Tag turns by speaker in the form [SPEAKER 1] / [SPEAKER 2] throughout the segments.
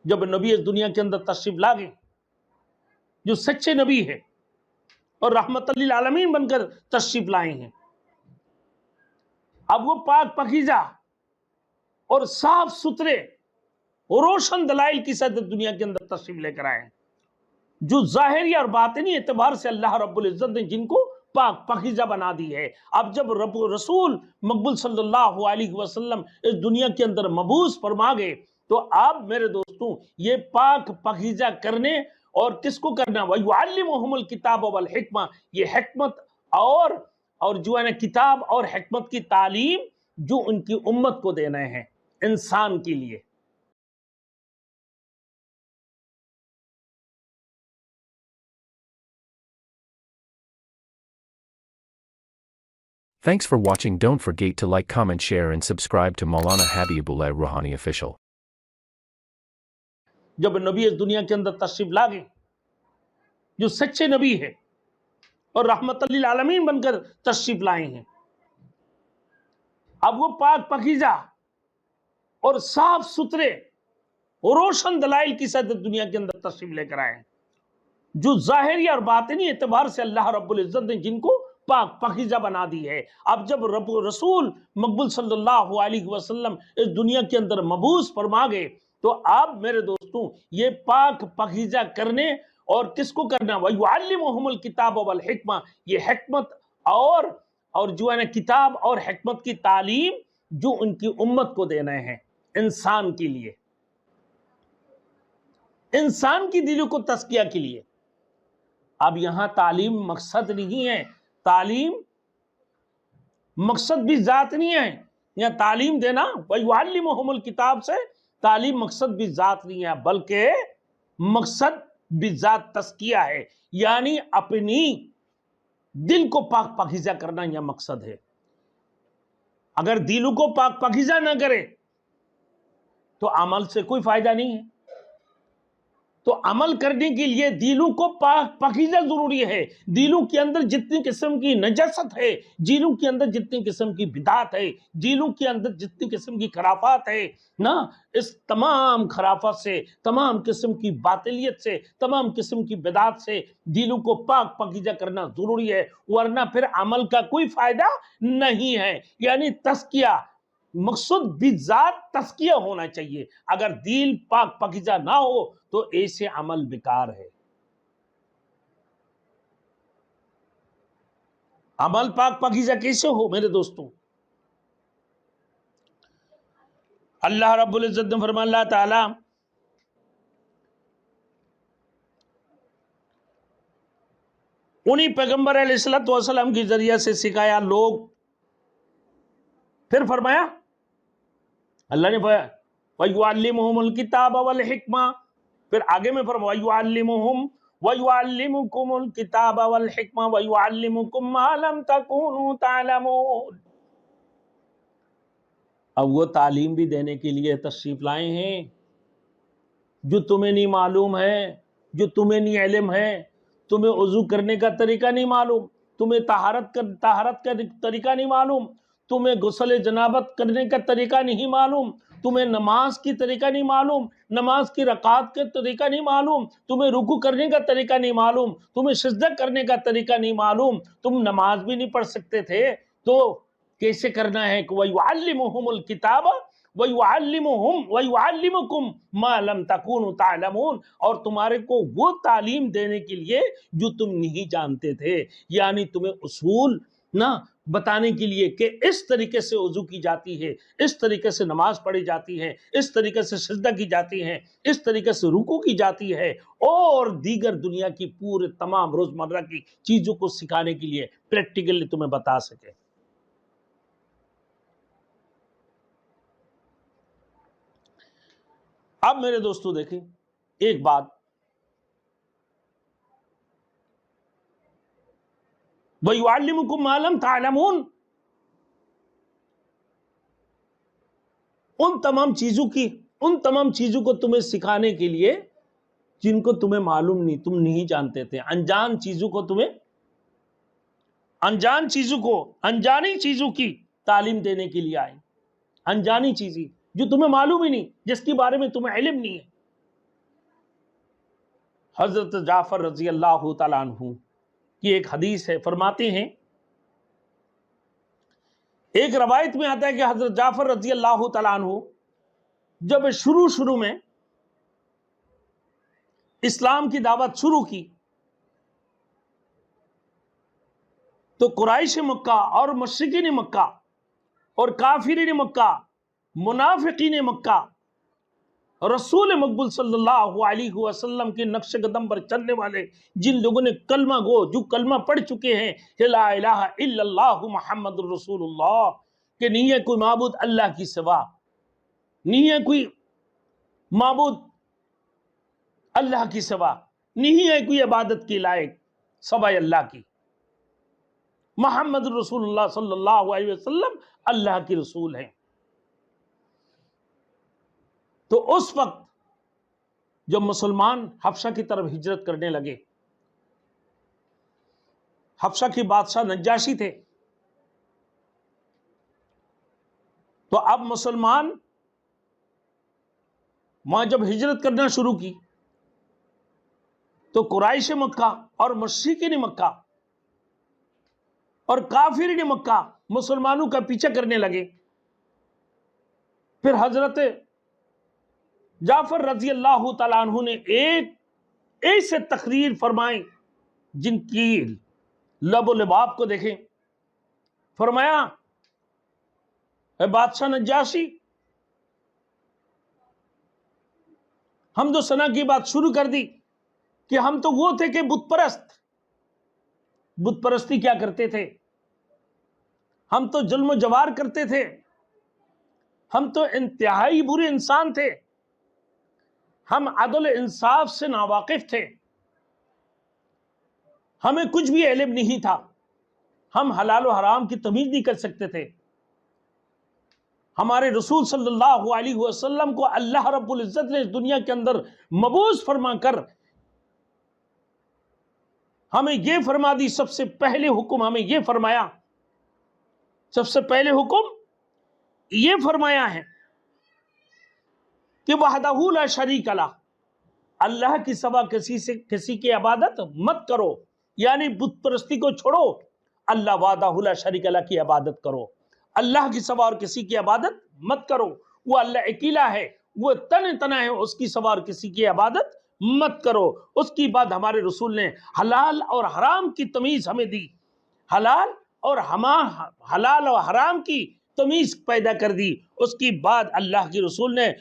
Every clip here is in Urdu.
[SPEAKER 1] جب نبی اس دنیا کے اندر تشریف لا گئے، جو سچے نبی ہے اور رحمت للعالمین بن کر تشریف لائے ہیں، اب وہ پاک پاکیزہ اور صاف ستھرے روشن دلائل کے ساتھ دنیا کے اندر تشریف لے کر آئے ہیں، جو ظاہری اور باطنی اعتبار سے اللہ رب العزت نے جن کو پاک پاکیزہ بنا دی ہے۔ اب جب رسول مقبول صلی اللہ علیہ وسلم اس دنیا کے اندر مبعوث فرما گئے، تو اب میرے دوستوں یہ پاک پاکیزہ کرنے اور کس کو کرنا؟ وَيُعَلِّمُهُمُ الْكِتَابَ وَالْحِکْمَةَ، یہ حکمت اور جو ہے نا کتاب اور حکمت کی تعلیم جو ان کی امت کو دینا ہے، انسان کے لیے۔
[SPEAKER 2] Thanks for watching. Don't forget to like, comment, share and subscribe to Maulana Habibullah Ruhani Official.
[SPEAKER 1] جب نبی اس دنیا کے اندر تشریف لا گئے، جو سچے نبی ہے اور رحمت للعالمین بن کر تشریف لائے ہیں، اب وہ پاک پاکیزہ اور صاف ستھرے روشن دلائل کے ساتھ دنیا کے اندر تشریف لے کر آئے ہیں، جو ظاہری اور باطنی اعتبار سے اللہ رب العزت نے جن کو پاک پاکیزہ بنا دی ہے۔ اب جب رسول مقبول صلی اللہ علیہ وسلم اس دنیا کے اندر مبعوث فرما گئے، تو اب میرے دوستوں یہ پاک پاکیزہ کرنے اور کس کو کرنا؟ وَيُعَلِّمُهُمُ الْكِتَابَ وَالْحِکْمَةَ، یہ حکمت اور جو ہے نا کتاب اور حکمت کی تعلیم جو ان کی امت کو دینا ہے، انسان کے لیے، انسان کی دلوں کو تزکیہ کے لیے۔ اب یہاں تعلیم مقصد نہیں ہے، تعلیم مقصد بھی ذات نہیں ہے، یہاں تعلیم دینا وَيُعَلِّمُهُمُ الْكِتاب سے تعلیم مقصد بھی ذات نہیں ہے، بلکہ مقصد بھی ذات تزکیہ ہے، یعنی اپنی دل کو پاک پاکیزہ کرنا یہ مقصد ہے۔ اگر دلوں کو پاک پاکیزہ نہ کرے تو عمل سے کوئی فائدہ نہیں ہے۔ تو عمل کرنے کے لیے دلوں کو پاک پاکیزہ ضروری ہے۔ دلوں کے اندر جتنی قسم کی نجاست ہے، دلوں کے اندر جتنی قسم کی بدعت ہے، دلوں کے اندر جتنی قسم کی خرافات ہے نا، اس تمام خرافات سے، تمام قسم کی باطلیت سے، تمام قسم کی بدعت سے دلوں کو پاک پاکیزہ کرنا ضروری ہے، ورنہ پھر عمل کا کوئی فائدہ نہیں ہے۔ یعنی تزکیہ مقصود بذات تزکیہ ہونا چاہیے۔ اگر دل پاک پاکیزہ نہ ہو تو ایسے عمل بیکار ہے۔ عمل پاک پاکیزہ کیسے ہو میرے دوستوں؟ اللہ رب العزت نے فرمایا، اللہ تعالی انہی پیغمبر علیہ السلام کے ذریعہ سے سکھایا لوگ، پھر فرمایا اللہ نے فرمایا وَيُعَلِّمُهُمُ الْكِتَابَ وَالْحِکْمَةَ، پھر آگے میں فرمایا وَيُعَلِّمُكُمُ الْكِتَابَ وَالْحِکْمَةَ وَيُعَلِّمُكُم مَّا لَمْ تَكُونُوا تَعْلَمُونَ۔ اب وہ تعلیم بھی دینے کے لیے تشریف لائے ہیں جو تمہیں نہیں معلوم ہے، جو تمہیں نہیں علم ہے۔ تمہیں وضو کرنے کا طریقہ نہیں معلوم، تمہیں طہارت کا طریقہ نہیں معلوم، تمہیں غسل جنابت کرنے کا طریقہ نہیں معلوم، تمہیں نماز کی طریقہ نہیں معلوم، نماز کی رکعات کا طریقہ نہیں معلوم، تمہیں رکوع کرنے کا طریقہ نہیں معلوم، تمہیں سجدہ کرنے کا طریقہ نہیں معلوم، تم نماز بھی نہیں پڑھ سکتے تھے، تو کیسے کرنا ہے کہ وَيُعَلِّمُهُمُ الْكِتَابَ وَيُعَلِّمُكُم مَّا لَمْ تَكُونُوا تَعْلَمُونَ، اور تمہارے کو وہ تعلیم دینے کے لیے جو تم نہیں جانتے تھے، یعنی تمہیں اصول نہ بتانے کے لیے کہ اس طریقے سے وضو کی جاتی ہے، اس طریقے سے نماز پڑھی جاتی ہے، اس طریقے سے سجدہ کی جاتی ہے، اس طریقے سے رکوع کی جاتی ہے، اور دیگر دنیا کی پورے تمام روزمرہ کی چیزوں کو سکھانے کے لیے پریکٹیکلی تمہیں بتا سکے۔ اب میرے دوستو دیکھیں ایک بات، وَيُعَلِّمُكُم مَّا لَمْ تَعْلَمُونَ، ان تمام چیزوں کو تمہیں سکھانے کے لیے جن کو تمہیں معلوم نہیں، تم نہیں جانتے تھے، انجانی چیزوں کی تعلیم دینے کے لیے آئے، انجانی چیزیں جو تمہیں معلوم ہی نہیں، جس کے بارے میں تمہیں علم نہیں ہے۔ حضرت جعفر رضی اللہ تعالیٰ عنہ کی ایک حدیث ہے، فرماتے ہیں، ایک روایت میں آتا ہے کہ حضرت جعفر رضی اللہ تعالیٰ عنہ جب شروع میں اسلام کی دعوت شروع کی تو قریش مکہ اور مشرکین مکہ اور کافرین مکہ، منافقین مکہ، رسول مقبول صلی اللہ علیہ وسلم کے نقش قدم پر چلنے والے جن لوگوں نے کلمہ گو، جو کلمہ پڑھ چکے ہیں لا الہ الا اللہ محمد الرسول اللہ، کہ نہیں ہے کوئی معبود اللہ کی سوا، نہیں ہے کوئی معبود اللہ کی سوا، نہیں ہے کوئی عبادت کی لائق سوائے اللہ کی، محمد رسول اللہ صلی اللہ علیہ وسلم اللہ کی رسول ہیں۔ تو اس وقت جب مسلمان حبشہ کی طرف ہجرت کرنے لگے، حبشہ کی بادشاہ نجاشی تھے، تو اب مسلمان وہاں جب ہجرت کرنا شروع کی تو قریش مکہ اور مشرکین مکہ اور کافرین مکہ مسلمانوں کا پیچھا کرنے لگے۔ پھر حضرت جعفر رضی اللہ تعالیٰ عنہ نے ایک ایسے تقریر فرمائیں جن کی لب و لباب کو دیکھیں۔ فرمایا، اے بادشاہ نجاشی، حمد و ثنا کی بات شروع کر دی کہ ہم تو وہ تھے کہ بت پرستی کیا کرتے تھے، ہم تو ظلم و جوار کرتے تھے، ہم تو انتہائی برے انسان تھے، ہم عدل انصاف سے ناواقف تھے، ہمیں کچھ بھی علم نہیں تھا، ہم حلال و حرام کی تمیز نہیں کر سکتے تھے، ہمارے رسول صلی اللہ علیہ وسلم کو اللہ رب العزت نے اس دنیا کے اندر مبعوث فرما کر ہمیں یہ فرما دی، سب سے پہلے حکم ہمیں یہ فرمایا، سب سے پہلے حکم یہ فرمایا ہے کہ وحدہ لا شریک لہ، اللہ کی سوا کسی کی عبادت مت کرو، یعنی بت پرستی کو چھوڑو، اللہ وحدہ لا شریک لہ کی عبادت کرو، اللہ کی سوا اور کسی کی عبادت مت کرو، وہ اللہ اکیلا ہے، وہ تنہا ہے، اس کی سوا اور کسی کی عبادت مت کرو۔ اس کی بعد ہمارے رسول نے حلال اور حرام کی تمیز ہمیں دی، حلال اور حرام کی تمیز پیدا کر دی۔ اس کی بعد اللہ کے رسول نے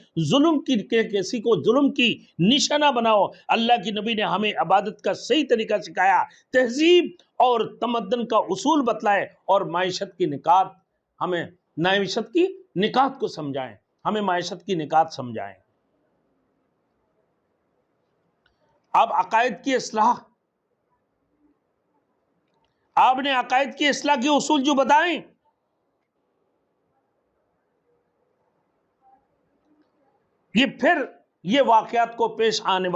[SPEAKER 1] کسی کو ظلم کی نشانہ بناؤ، اللہ کی نبی نے ہمیں عبادت کا صحیح طریقہ سکھایا، تہذیب اور تمدن کا اصول بتلائے، اور معیشت کی نکات کو سمجھائیں، ہمیں معیشت کی نکات سمجھائیں۔ اب عقائد کی اصلاح، آپ نے عقائد کی اصلاح کے اصول جو بتائیں، یہ واقعات کو پیش آنے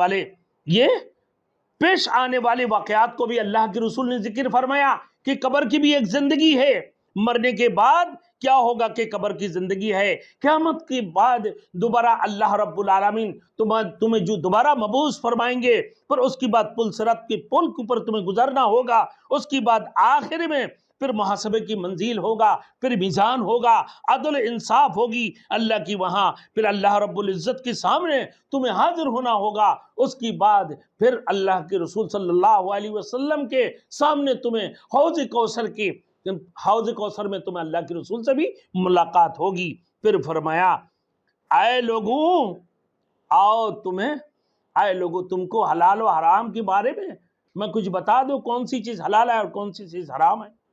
[SPEAKER 1] والے واقعات کو بھی اللہ کے رسول نے ذکر فرمایا کہ قبر کی بھی ایک زندگی ہے، مرنے کے بعد کیا ہوگا کہ قبر کی زندگی ہے، قیامت کے بعد دوبارہ اللہ رب العالمین تمہیں جو دوبارہ مبعوث فرمائیں گے، پھر اس کی بعد پل صراط کے پل کے اوپر تمہیں گزرنا ہوگا، اس کی بعد آخر میں پھر محاسبے کی منزل ہوگا، پھر میزان ہوگا، عدل انصاف ہوگی اللہ کی، وہاں پھر اللہ رب العزت کے سامنے تمہیں حاضر ہونا ہوگا، اس کی بعد پھر اللہ کے رسول صلی اللہ علیہ وسلم کے سامنے تمہیں حوض کوثر میں تمہیں اللہ کے رسول سے بھی ملاقات ہوگی۔ پھر فرمایا، اے لوگوں تم کو حلال و حرام کے بارے میں کچھ بتا دو، کون سی چیز حلال ہے اور کون سی چیز حرام ہے۔